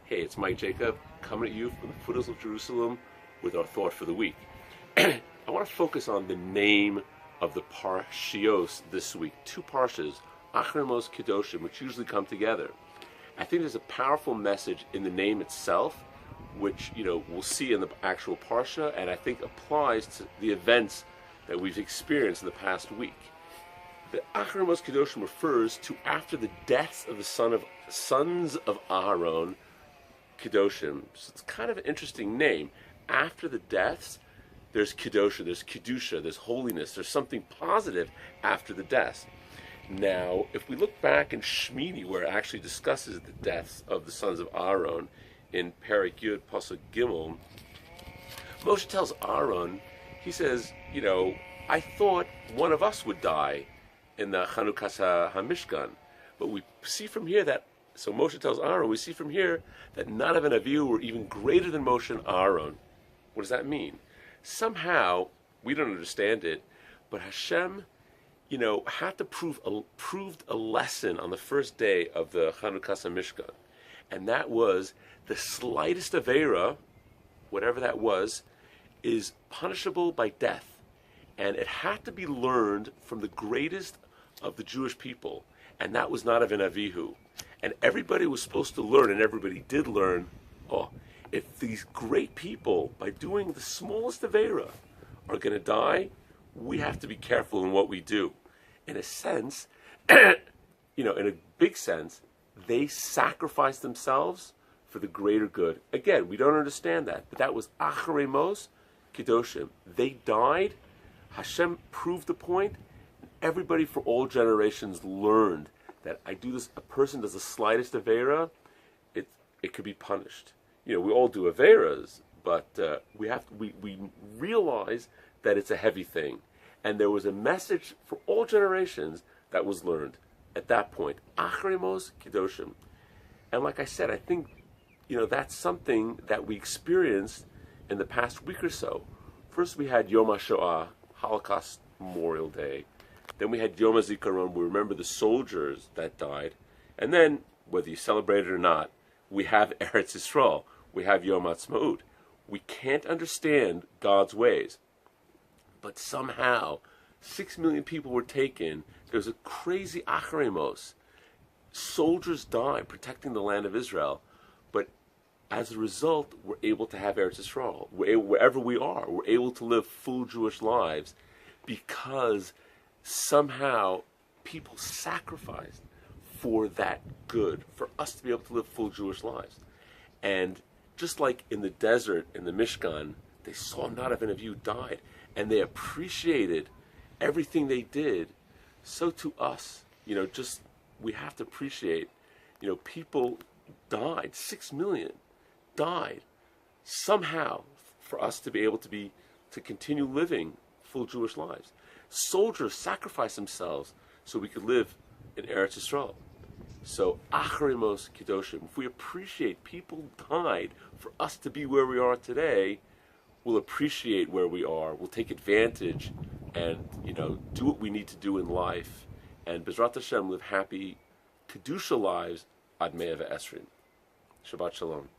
Hey, it's Mike Jacob coming at you from the foothills of Jerusalem with our thought for the week. I want to focus on the name of the Parshios this week. Two Parshas, Acharei, Kedoshim, which usually come together. I think there's a powerful message in the name itself, which we'll see in the actual Parsha, and I think applies to the events that we've experienced in the past week. The Acharei Kedoshim refers to after the deaths of the sons of Aaron, Kedoshim. So it's kind of an interesting name. After the deaths, there's Kedoshim, there's Kedusha, there's holiness, there's something positive after the deaths. Now, if we look back in Shmini, where it actually discusses the deaths of the sons of Aaron, in Perek Yud Pasuk Gimel, Moshe tells Aaron, he says, I thought one of us would die in the Chanukas HaMishkan. But we see from here that, so Moshe tells Aaron, we see from here that none of an Avihu were even greater than Moshe and Aaron. What does that mean? Somehow, we don't understand it, but Hashem, had to proved a lesson on the first day of the Chanukas HaMishkan. And that was the slightest Aveira, whatever that was, is punishable by death. And it had to be learned from the greatest of the Jewish people. And that was not of an Avihu. And everybody was supposed to learn, and everybody did learn, if these great people, by doing the smallest Aveira, are going to die, we have to be careful in what we do. In a sense, in a big sense, they sacrificed themselves for the greater good. Again, we don't understand that, but that was Acharei Kedoshim. They died. Hashem proved the point. Everybody for all generations learned that a person does the slightest Aveira, it could be punished. We all do Aveiras, but we realize that it's a heavy thing. And there was a message for all generations that was learned at that point. Acharei Kedoshim. And like I said, I think, that's something that we experienced in the past week or so. First we had Yom HaShoah, Holocaust Memorial Day. Then we had Yom HaZikaron, we remember the soldiers that died. And then, whether you celebrate it or not, we have Eretz Yisrael. We have Yom HaAtzmaut. We can't understand God's ways. But somehow, 6 million people were taken. There was a crazy Acharei. Soldiers died protecting the land of Israel. But as a result, we're able to have Eretz Yisrael. Wherever we are, we're able to live full Jewish lives because somehow people sacrificed for that good, for us to be able to live full Jewish lives. And just like in the desert, in the Mishkan, they saw not of any of you died, and they appreciated everything they did. So to us, we have to appreciate, people died, 6 million died somehow for us to be able to continue living full Jewish lives. Soldiers sacrificed themselves so we could live in Eretz Yisrael. So Acharei Kedoshim, if we appreciate people died for us to be where we are today, we'll appreciate where we are, we'll take advantage and do what we need to do in life, and B'ezrat Hashem live happy Kedusha lives ad mea ve'esrim. Shabbat Shalom.